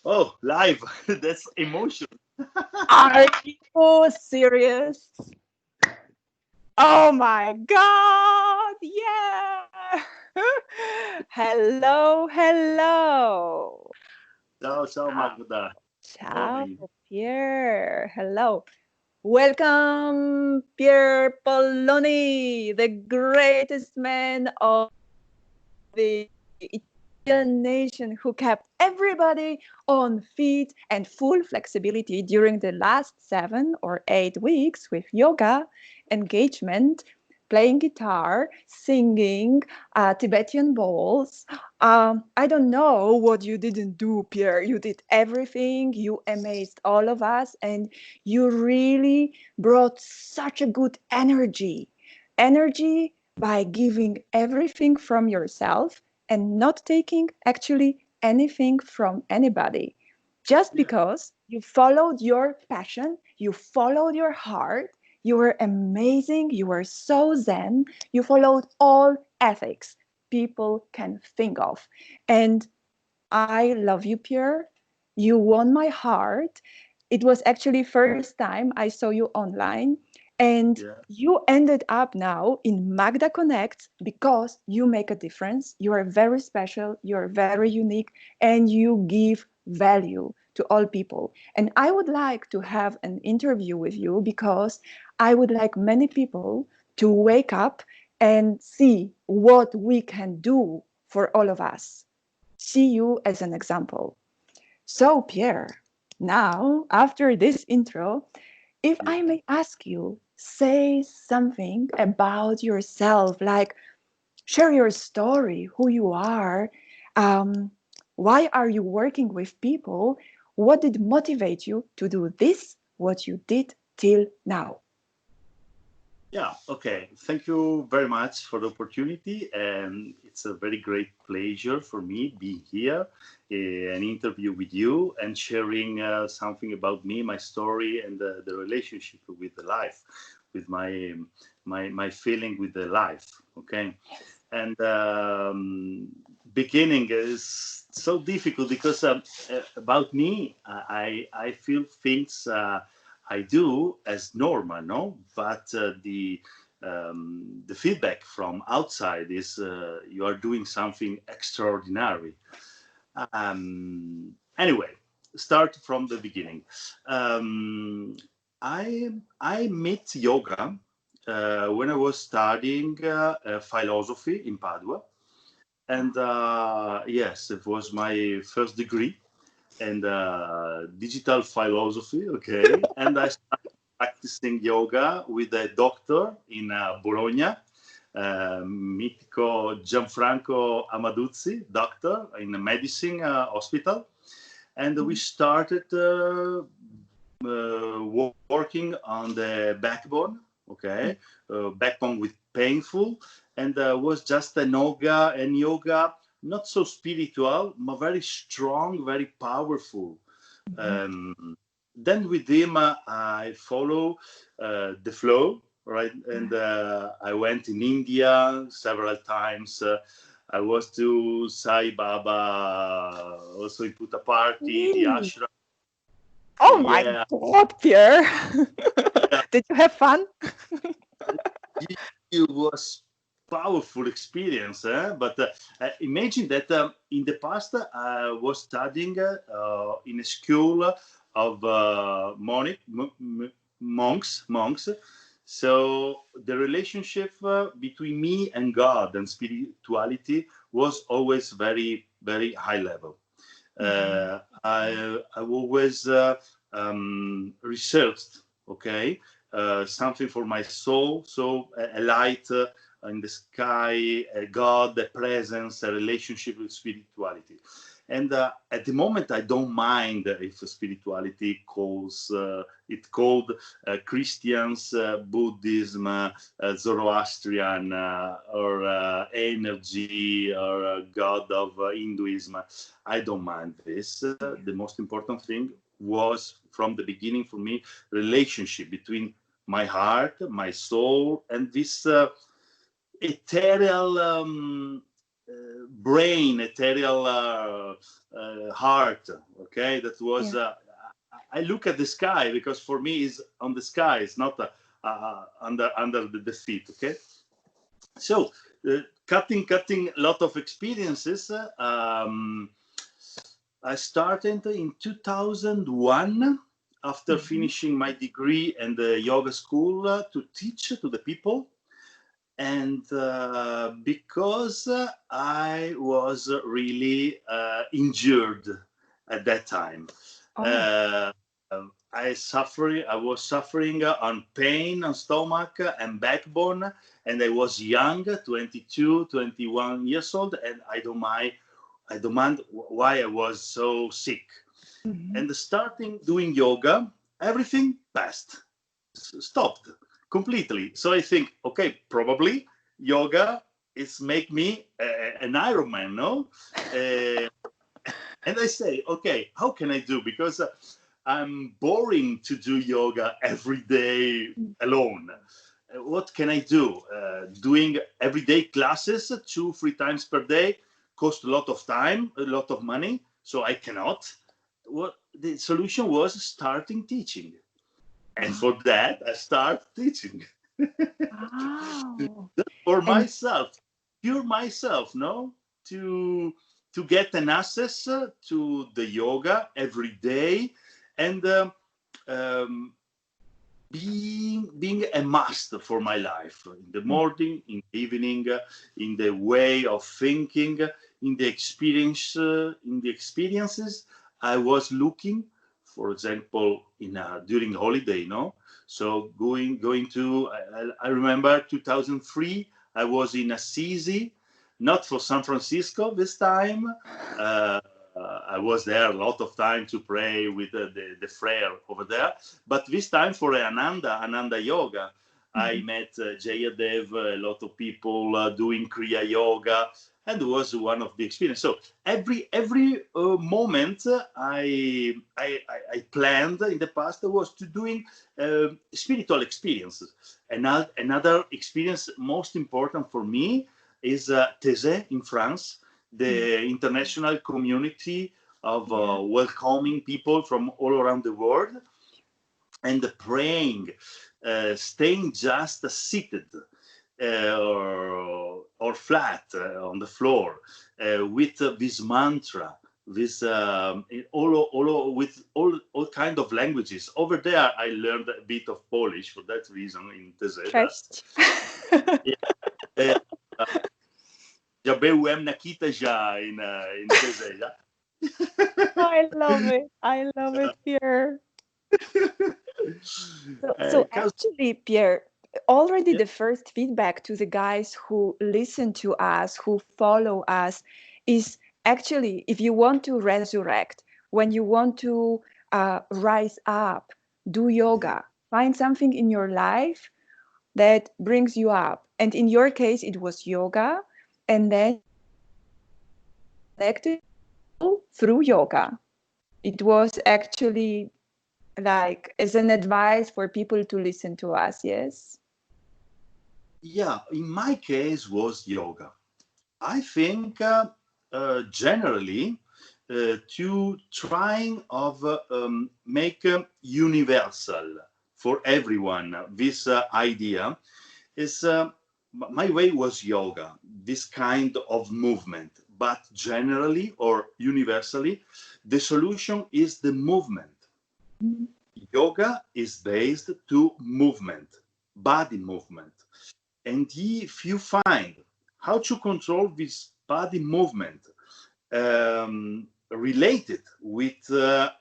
Oh, live. That's emotion. Are you serious? Oh my God! Yeah! Hello, hello. Ciao, ciao, Ciao, Magda. How are ciao, you? Pierre. Hello. Welcome, Pierre Poloni, the greatest man of the Italian nation who kept everybody on feet and full flexibility during the last 7 or 8 weeks with yoga, engagement, playing guitar, singing, Tibetan bowls. I don't know what you didn't do, Pierre. You did everything. You amazed all of us, and you really brought such a good energy. Energy by giving everything from yourself and not taking actually anything from anybody. Just Yeah. because you followed your passion, you followed your heart, you were amazing, you were so zen, you followed all ethics people can think of. And I love you, Pierre. You won my heart. It was actually first time I saw you online, and Yeah. you ended up now in Magda Connect because you make a difference. You are very special, you're very unique, and you give value to all people. And I would like to have an interview with you because I would like many people to wake up and see what we can do for all of us. See you as an example. So, Pierre, now, after this intro, if Yeah. I may ask you, say something about yourself, like share your story, who you are, um, why are you working with people, what did motivate you to do this, what you did till now? Yeah. Okay. Thank you very much for the opportunity. And it's a very great pleasure for me being here, an interview with you and sharing something about me, my story, and the relationship with the life, with my feeling with the life. Okay. And beginning is so difficult because about me, I feel things I do as normal, no, but the feedback from outside is you are doing something extraordinary. Anyway, start from the beginning. um, I met yoga when I was studying philosophy in Padua, and yes, it was my first degree and digital philosophy. Okay, and I started practicing yoga with a doctor in Bologna, Mitico Gianfranco Amaduzzi, doctor in a medicine hospital, and we started working on the backbone. Okay, backbone with painful, and was just an yoga not so spiritual, but very strong, very powerful. Then with him, I follow the flow, right? And I went in India several times. I was to Sai Baba, also in Puttaparthi, the Really? ashram. Oh my Yeah, God, Pierre. yeah. Did you have fun? It was powerful experience, eh? But imagine that in the past I was studying in a school of monks. So the relationship between me and God and spirituality was always very, very high level. I always researched, okay, something for my soul, so a light in the sky, a God, a presence, a relationship with spirituality. And at the moment, I don't mind if spirituality calls it called Christians, Buddhism, Zoroastrian, or energy, or God of Hinduism. I don't mind this. The most important thing was from the beginning for me relationship between my heart, my soul, and this ethereal brain, ethereal heart. Okay, that was. I look at the sky because for me is on the sky. It's not under the feet. Okay, so cutting a lot of experiences. I started in 2001 after finishing my degree and the yoga school to teach to the people. And because I was really injured at that time. I was suffering on pain on stomach and backbone, and I was young, 22, 21 years old, and I demand why I was so sick. And starting doing yoga, everything passed, stopped completely. So I think, okay, probably yoga is make me an Ironman, no? And I say, okay, how can I do? Because I'm boring to do yoga every day alone. What can I do? Doing everyday classes 2-3 times per day cost a lot of time, a lot of money, so I cannot. What the solution was starting teaching. And for that, I start teaching. Wow. For myself, cure myself, no? To get an access to the yoga every day, and being a must for my life in the morning, in the evening, in the way of thinking, in the experiences I was looking. For example, during holiday, no. So going to I remember 2003. I was in Assisi, not for San Francisco this time. I was there a lot of time to pray with the friar over there. But this time for Ananda Yoga, I met Jayadev, a lot of people doing Kriya Yoga, and it was one of the experience. So every moment I planned in the past was to doing spiritual experiences. Another experience most important for me is Thésée in France, the international community of welcoming people from all around the world, and praying, staying just seated or flat on the floor with this mantra, with all kind of languages. Over there, I learned a bit of Polish for that reason in Thésée. Já byłem na Kitaja in Thésée. I love it. I love it, Pierre. So actually, Pierre, already the first feedback to the guys who listen to us, who follow us, is actually, if you want to resurrect, when you want to rise up, do yoga, find something in your life that brings you up. And in your case, it was yoga, and then connected through yoga. It was actually like as an advice for people to listen to us, yes? Yeah, in my case was yoga. I think generally to trying of make universal for everyone this idea is my way was yoga, this kind of movement. But generally or universally, the solution is the movement. Yoga is based to movement, body movement. And if you find how to control this body movement related with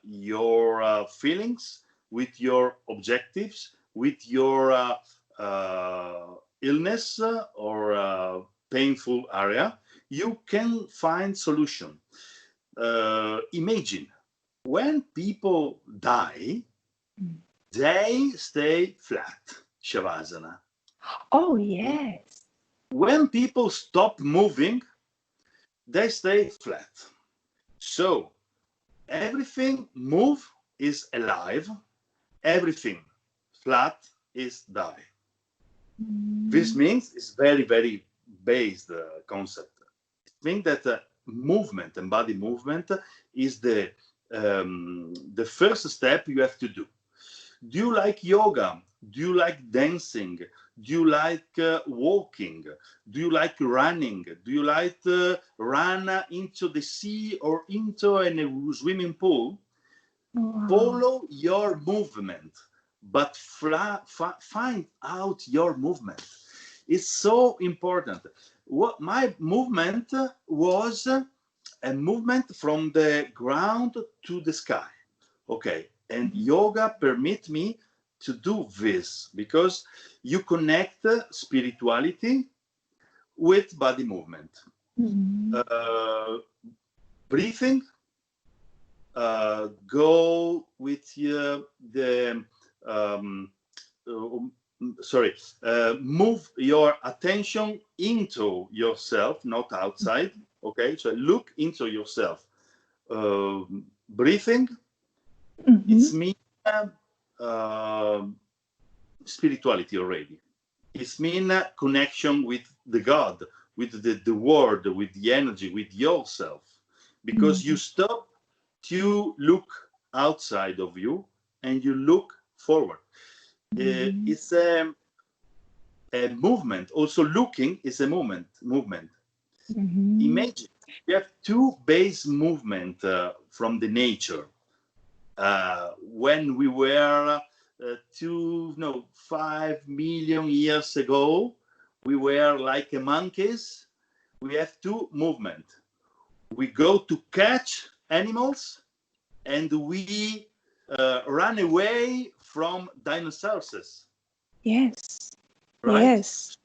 your feelings, with your objectives, with your illness or painful area, you can find solution. Imagine when people die, they stay flat, Shavasana. Oh, yes. When people stop moving, they stay flat. So everything move is alive, everything flat is die. This means it's very, very based concept. think that movement and body movement is the first step you have to do. Do you like yoga? Do you like dancing? Do you like walking? Do you like running? Do you like run into the sea or into a swimming pool? Wow. Follow your movement, but find out your movement. It's so important. What my movement was a movement from the ground to the sky. Okay, and yoga permit me to do this because you connect spirituality with body movement. Breathing, go with move your attention into yourself, not outside. Okay, so look into yourself. Breathing, it's mean spirituality already. It's mean connection with the God, with the world, with the energy, with yourself, because you stop to look outside of you and you look forward. It's a movement. Also, looking is a movement. Imagine you have two base movement from the nature. When we were 5 million years ago, we were like monkeys. We have two movement. We go to catch animals and we run away from dinosaurs. Yes. Right? Yes.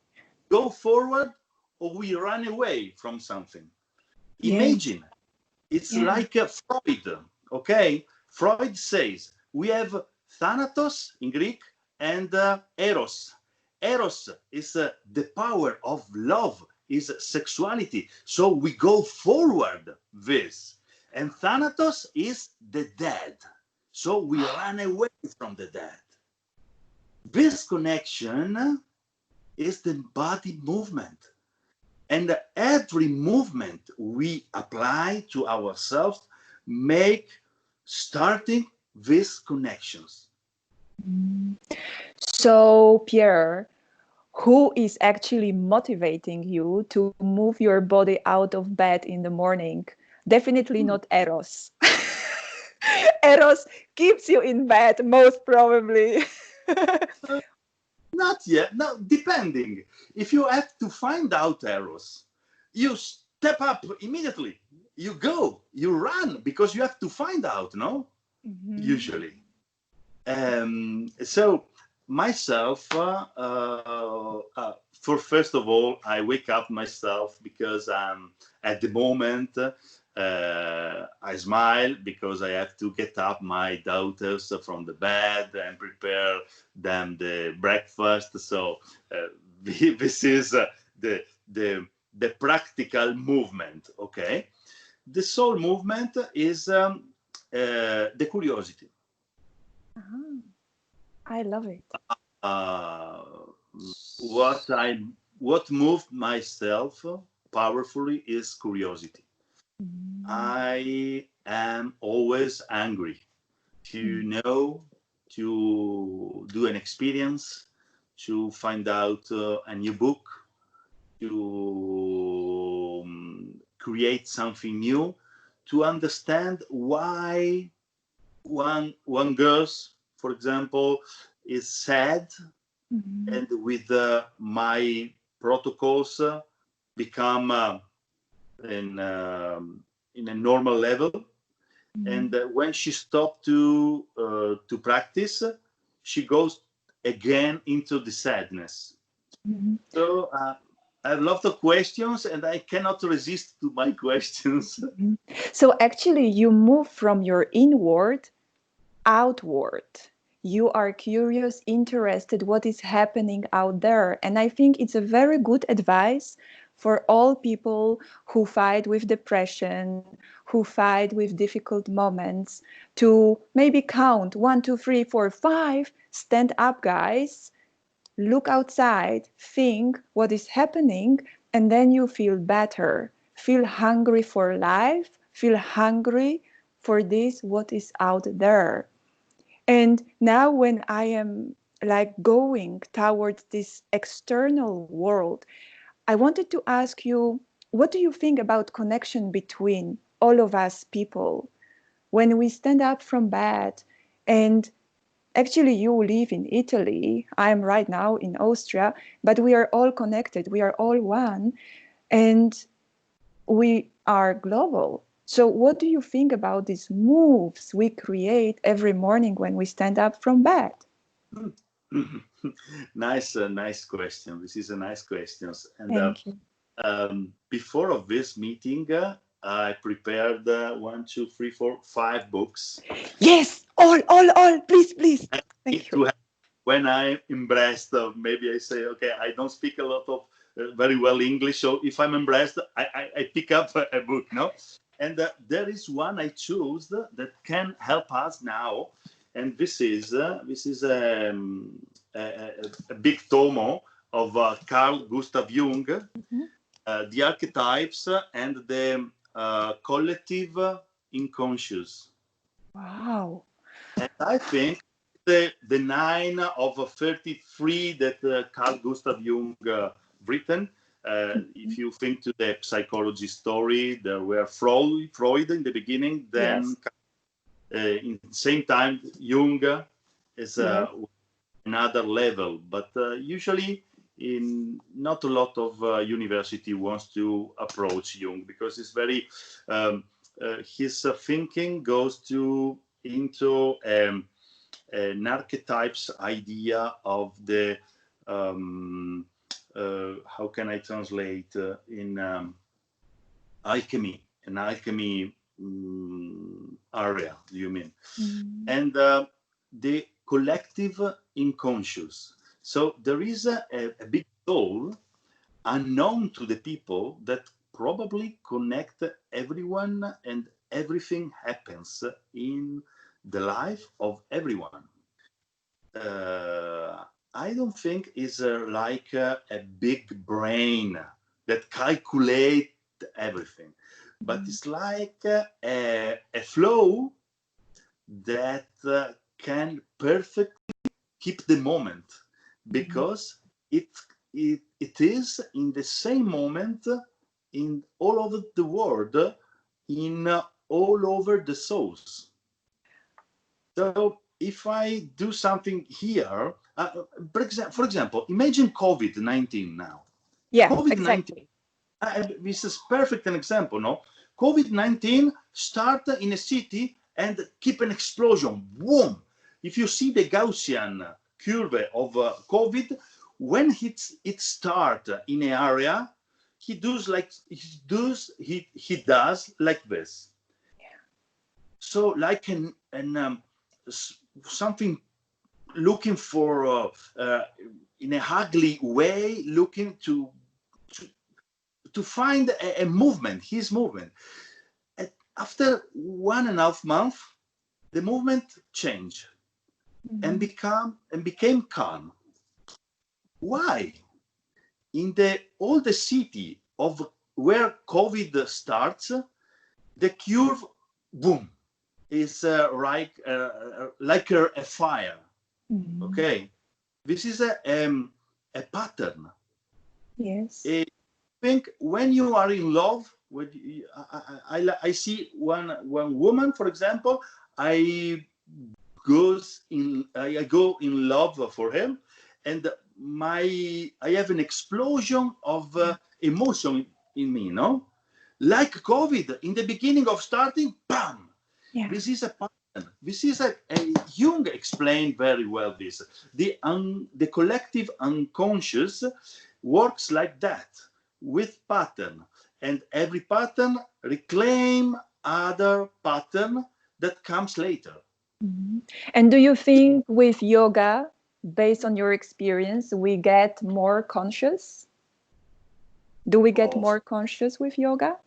Go forward or we run away from something. Imagine, it's like a Freud, okay? Freud says we have thanatos in Greek and eros. Eros is the power of love, is sexuality. So we go forward this. And thanatos is the dead. So we run away from the dead. This connection is the body movement. And every movement we apply to ourselves make starting these connections. So, Pierre, who is actually motivating you to move your body out of bed in the morning? Definitely not Eros. Eros keeps you in bed, most probably. Not yet. No, depending. If you have to find out Eros, you step up immediately. You go, you run, because you have to find out, no? Usually. So myself, for first of all, I wake up myself because at the moment I smile because I have to get up my daughters from the bed and prepare them the breakfast. So this is the practical movement. Okay, the soul movement is the curiosity. I love it. What moved myself powerfully is curiosity. I am always angry to know, to do an experience, to find out a new book, to create something new, to understand why one girl, for example, is sad, and with my protocols become in a normal level. And when she stopped to practice, she goes again into the sadness. So I have lots of questions, and I cannot resist to my questions. So actually, you move from your inward outward. You are curious, interested what is happening out there. And I think it's a very good advice for all people who fight with depression, who fight with difficult moments, to maybe count 1, 2, 3, 4, 5, stand up, guys, look outside, think what is happening, and then you feel better. feel hungry for life, feel hungry for this, what is out there. And now when I am like going towards this external world, I wanted to ask you, what do you think about connection between all of us people when we stand up from bed? And actually you live in Italy, I am right now in Austria, but we are all connected, we are all one, and we are global. So what do you think about these moves we create every morning when we stand up from bed? Nice question. This is a nice question. And Thank you. before of this meeting, I prepared 5 books. Yes, all, please. Thank you. When I embraced, maybe I say, okay, I don't speak a lot of very well English, so if I'm embraced, I pick up a book, no? And there is one I chose that can help us now, and this is a big tomo of Carl Gustav Jung, The Archetypes and the Collective Unconscious. Wow. And I think the 9 of 33 that Carl Gustav Jung written, if you think to the psychology story, there were Freud in the beginning, then in the same time Jung is another level, but usually not a lot of university wants to approach Jung because it's very his thinking goes into an archetypes idea of the how can I translate in alchemy, an alchemy area, do you mean? And the collective unconscious. So there is a big soul unknown to the people that probably connect everyone, and everything happens in the life of everyone. I don't think it's like a big brain that calculate everything, but it's like a flow that can perfectly keep the moment, because it is in the same moment in all over the world, in all over the souls. So if I do something here, for example, imagine COVID-19 now. Yeah, COVID-19, exactly. This is perfect an example, no? COVID-19 start in a city and keep an explosion, boom. If you see the Gaussian curve of COVID, when it start in an area, he does like this. So like something looking for in a ugly way, looking to find a movement, his movement. And after 1.5 months, the movement changed and became calm. Why? In all the city of where COVID starts, the curve, boom, is like a fire. Okay, this is a pattern. Yes. I think when you are in love, I see one woman, for example, I go in love for him, and I have an explosion of emotion in me, no? Like COVID, in the beginning of starting, bam! Yeah. This is a pattern. This is a Jung explained very well this. The collective unconscious works like that, with pattern. And every pattern reclaim other pattern that comes later. And do you think with yoga, based on your experience, we get more conscious? Do we get more conscious with yoga?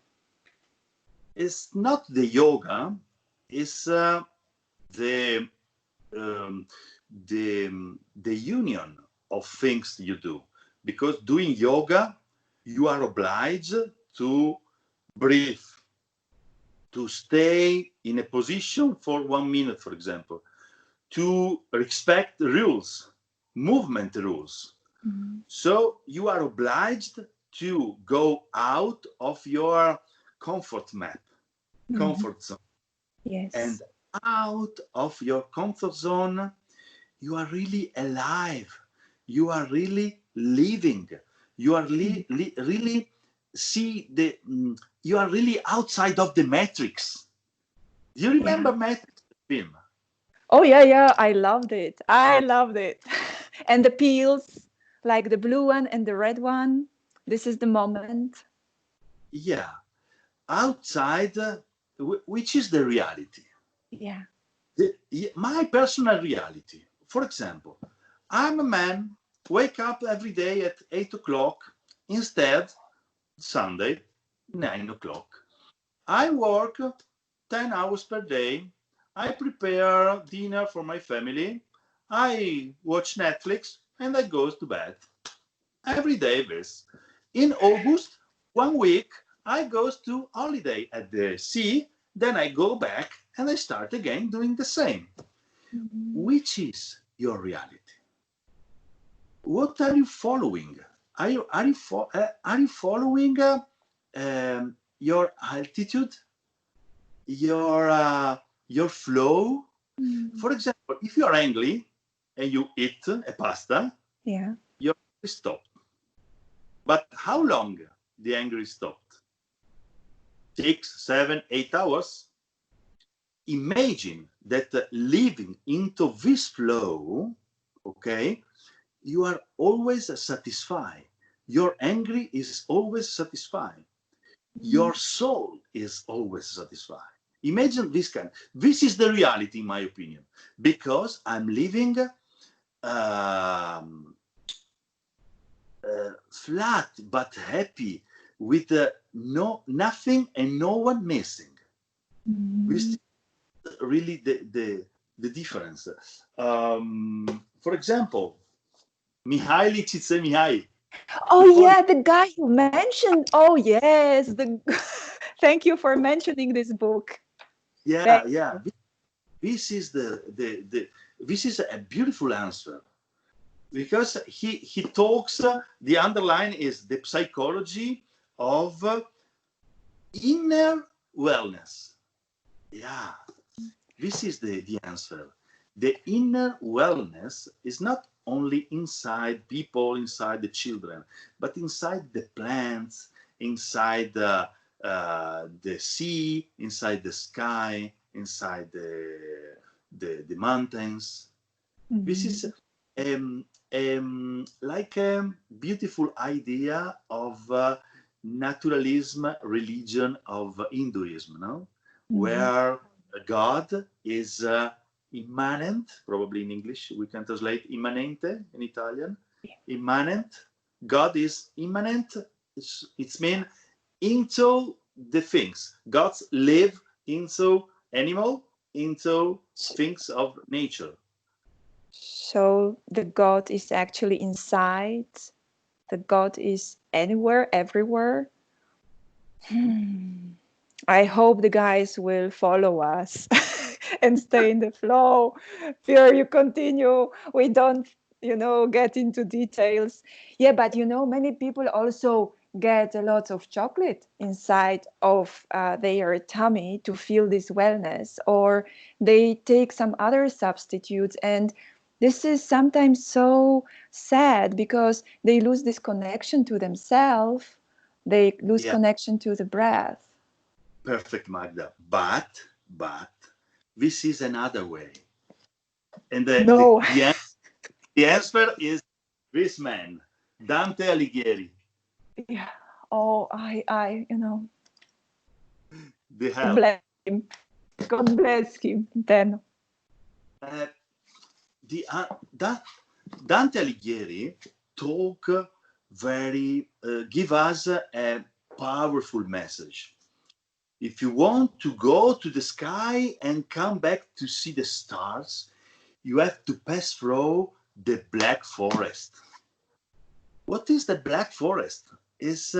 It's not the yoga, it's the union of things you do. Because doing yoga, you are obliged to breathe, to stay in a position for 1 minute, for example, to respect rules, movement rules. So you are obliged to go out of your comfort map, comfort zone. Yes. And out of your comfort zone, you are really alive. You are really living. You are really see the. You are really outside of the matrix. Do you remember Matrix, the film? Oh yeah, I loved it. I loved it. And the pills, like the blue one and the red one. This is the moment. Yeah, outside, which is the reality. Yeah. My personal reality. For example, I'm a man, wake up every day at 8 o'clock, instead, Sunday, 9 o'clock. I work 10 hours per day. I prepare dinner for my family. I watch Netflix and I go to bed. Every day this. In August, 1 week, I go to holiday at the sea. Then I go back and I start again doing the same. Which is your reality? What are you following? Are you following your altitude, your flow? For example, if you are angry and you eat a pasta, Yeah. your anger stopped. But how long the anger stopped? 6, 7, 8 hours. Imagine that living into this flow, okay, you are always satisfied. Your anger is always satisfied. Your soul is always satisfied. Imagine this kind. This is the reality, in my opinion, because I'm living flat but happy with nothing and no one missing. This is really the difference. For example, Mihaly Csikszentmihalyi. Oh yeah, the guy you mentioned. Oh yes, the thank you for mentioning this book. Yeah, yeah. This is this is a beautiful answer, because he talks. The underline is the psychology of inner wellness. Yeah, this is the answer. The inner wellness is not only inside people, inside the children, but inside the plants, inside the sea, inside the sky, inside the mountains. This is like a beautiful idea of naturalism, religion of Hinduism, no? Where God is immanent, probably in English we can translate immanente in Italian. Immanent. God is immanent. It's mean into the things. Gods live into animal, into things of nature. So the God is actually inside. The God is anywhere, everywhere. I hope the guys will follow us and stay in the flow. Fear you continue. We don't, get into details. Yeah, but many people also get a lot of chocolate inside of their tummy to feel this wellness, or they take some other substitutes, and this is sometimes so sad because they lose this connection to themselves. They lose connection to the breath. Perfect, Magda. But this is another way. And No. the answer is this man, Dante Alighieri. Yeah. Oh, The God hell. bless him. God bless him. Then. Dante Alighieri give us a powerful message. If you want to go to the sky and come back to see the stars, you have to pass through the Black Forest. What is the Black Forest? is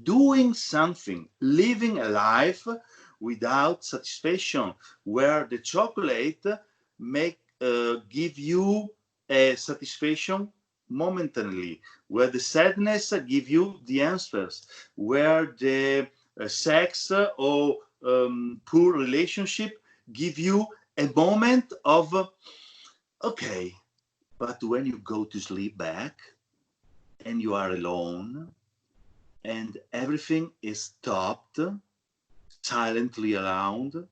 doing something, living a life without satisfaction, where the chocolate make give you a satisfaction momentarily, where the sadness give you the answers, where the sex or poor relationship give you a moment of okay, but when you go to sleep back and you are alone and everything is stopped silently around,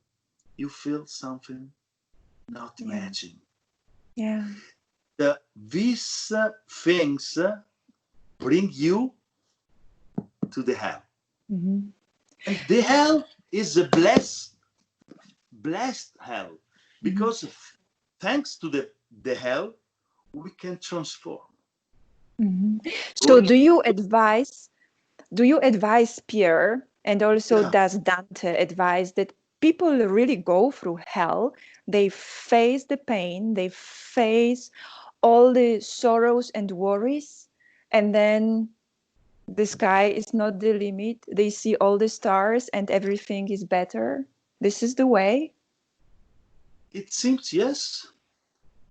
you feel something not matching. Yeah. These things bring you to the hell. Mm-hmm. And the hell is a blessed hell, because thanks to the hell, we can transform. Mm-hmm. So do you advise Pierre, and also Yeah, does Dante advise that people really go through hell? They face the pain, they face all the sorrows and worries, and then the sky is not the limit. They see all the stars and everything is better. This is the way. it seems yes.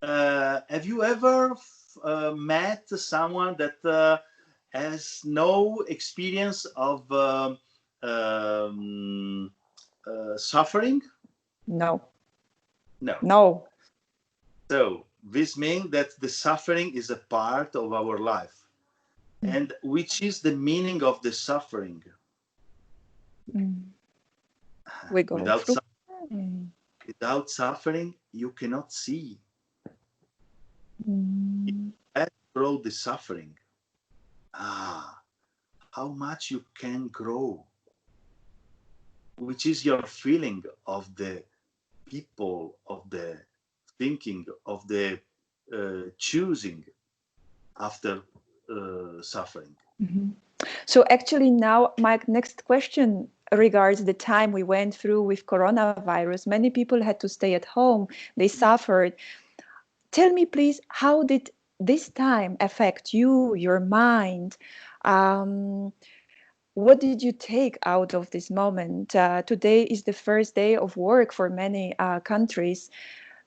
Have you ever met someone that has no experience of suffering? No, No. no. So this means that the suffering is a part of our life. And which is the meaning of the suffering? Mm. We go Without, through. Mm. without suffering, you cannot see. Mm. Let's grow the suffering. How much you can grow, which is your feeling of the people, of the thinking, of the choosing after suffering. Mhm. So actually now my next question regards the time we went through with coronavirus. Many people had to stay at home. They suffered. Tell me, please, how did this time affect you, your mind? Um, what did you take out of this moment? Today is the first day of work for many countries,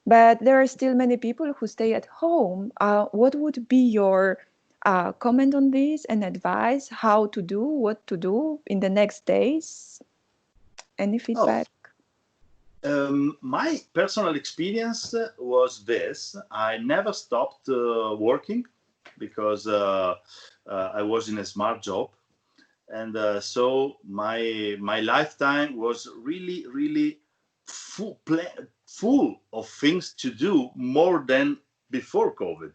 but there are still many people who stay at home. What would be your comment on this and advice how to do, what to do in the next days? Any Oh, feedback? my personal experience was this. I never stopped working because I was in a smart job. And so my lifetime was really full of things to do, more than before COVID.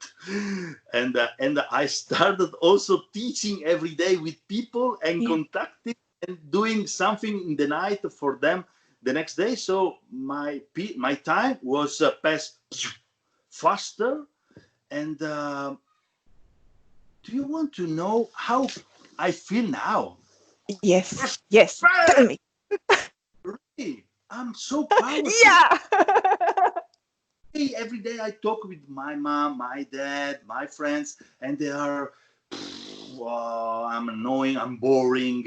And I started also teaching every day with people and Yeah. contacting and doing something in the night for them the next day. So my time was passed faster. And do you want to know how I feel now? Yes, yes. Tell me. Really, I'm so powerful. Yeah. Every day I talk with my mom, my dad, my friends, and they are, I'm annoying, I'm boring.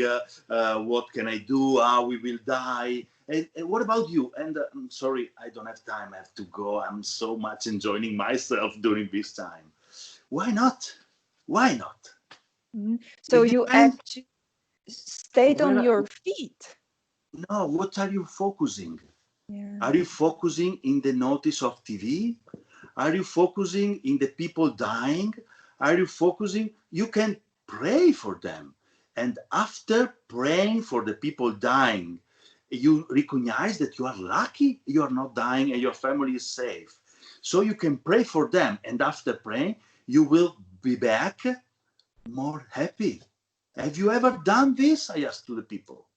What can I do? We will die. And what about you? And I'm sorry, I don't have time. I have to go. I'm so much enjoying myself during this time. Why not? Why not? So It you depends. actually stayed on Where? your feet. No. What are you focusing? Yeah. Are you focusing in the notice of TV? Are you focusing in the people dying? Are you focusing? You can pray for them. And after praying for the people dying, you recognize that you are lucky you are not dying and your family is safe. So you can pray for them. And after praying, you will be back more happy. Have you ever done this? I asked to the people.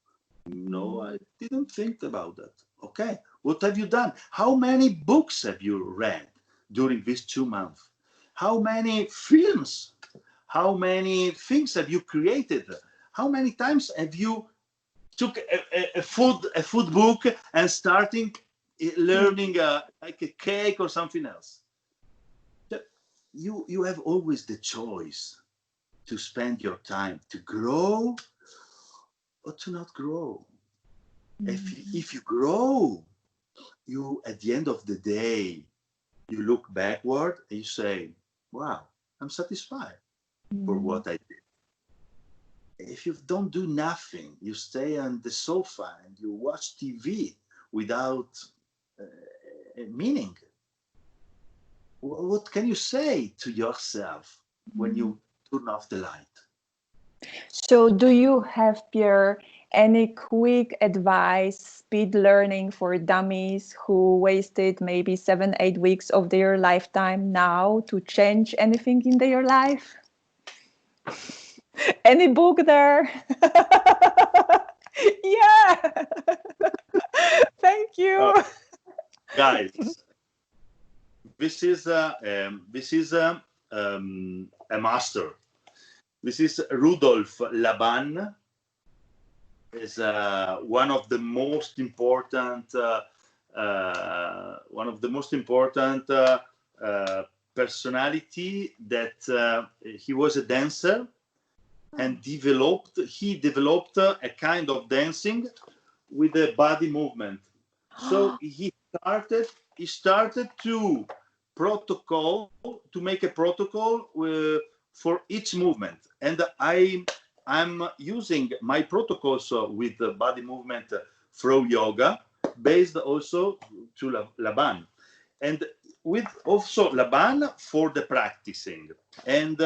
No, I didn't think about that. Okay, what have you done? How many books have you read during these 2 months? How many films? How many things have you created? How many times have you took a food book and starting Yeah. learning like a cake or something else? You have always the choice. to spend your time to grow or to not grow. If you grow, you at the end of the day, you look backward and you say, wow, I'm satisfied for what I did. If you don't do nothing, you stay on the sofa and you watch TV without meaning, what can you say to yourself when you turn off the light? So do you have, Pierre, any quick advice, speed learning for dummies who wasted maybe 7-8 weeks of their lifetime now to change anything in their life? Any book there? Yeah. Thank you. Guys, this is a master. This is Rudolf Laban. Is one of the most important personality that he was a dancer and he developed a kind of dancing with a body movement. So he started to make a protocol for each movement, and I'm using my protocols with the body movement through yoga, based also to Laban, and with also Laban for the practicing and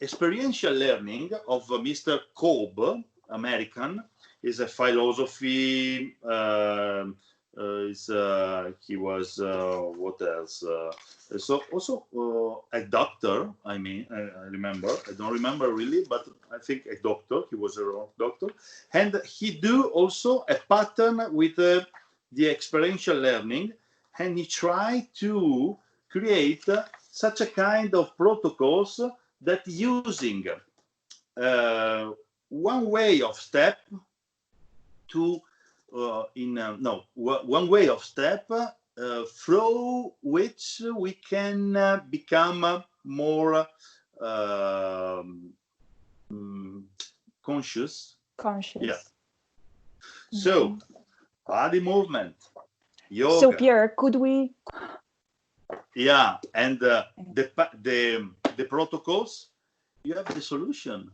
experiential learning of Mr. Kolb, American, is a philosophy. He was what else? So also a doctor. I remember. I don't remember really, but I think a doctor. He was a doctor, and he do also a pattern with the experiential learning, and he tried to create such a kind of protocols that using one way of step to one way of step through which we can become more conscious. Yeah. So body movement, yoga. So Pierre, could we? Yeah, and the protocols. You have the solution,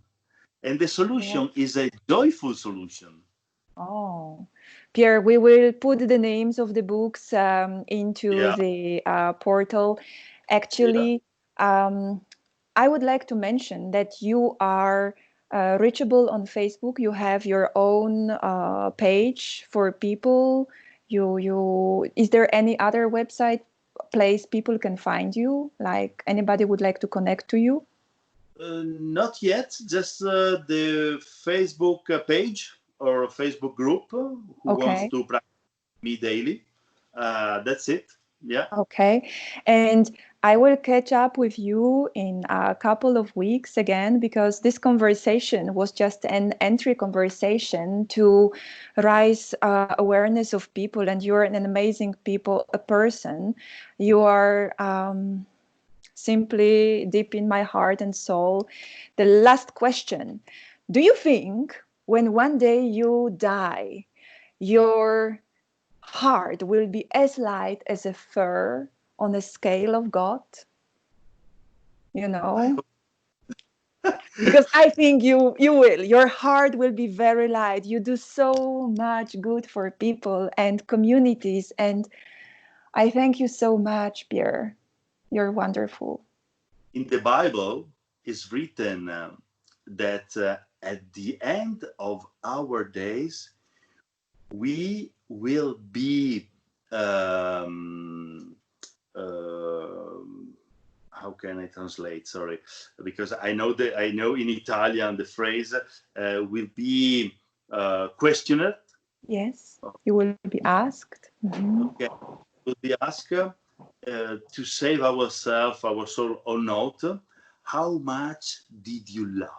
and the solution is a joyful solution. Oh, Pierre, we will put the names of the books into the portal. Actually, I would like to mention that you are reachable on Facebook. You have your own page for people. Is there any other website place people can find you? Like anybody would like to connect to you? Not yet. Just the Facebook page or a Facebook group who wants to practice me daily. That's it. Yeah. Okay. And I will catch up with you in a couple of weeks again, because this conversation was just an entry conversation to raise awareness of people. And you're an amazing person. You are simply deep in my heart and soul. The last question. Do you think when one day you die, your heart will be as light as a fur on a scale of God? You know? Because I think you will. Your heart will be very light. You do so much good for people and communities. And I thank you so much, Pierre. You're wonderful. In the Bible, it's written that at the end of our days, we will be how can I translate? Sorry, because I know in Italian the phrase will be questioned. Yes, you will be asked. Okay, will be asked to save ourselves, our soul or not. How much did you love?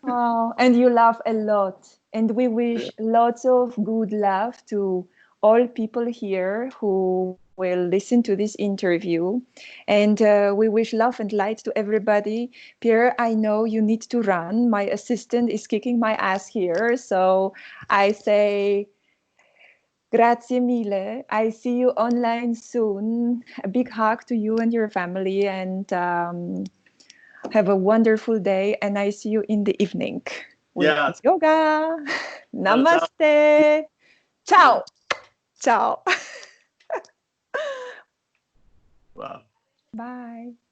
Oh, and you laugh a lot. And we wish lots of good love to all people here who will listen to this interview. And we wish love and light to everybody. Pierre, I know you need to run. My assistant is kicking my ass here. So I say grazie mille. I see you online soon. A big hug to you and your family. And have a wonderful day. And I see you in the evening with Yeah. yoga. Ciao, ciao. Namaste. Ciao. Ciao. Wow. Bye.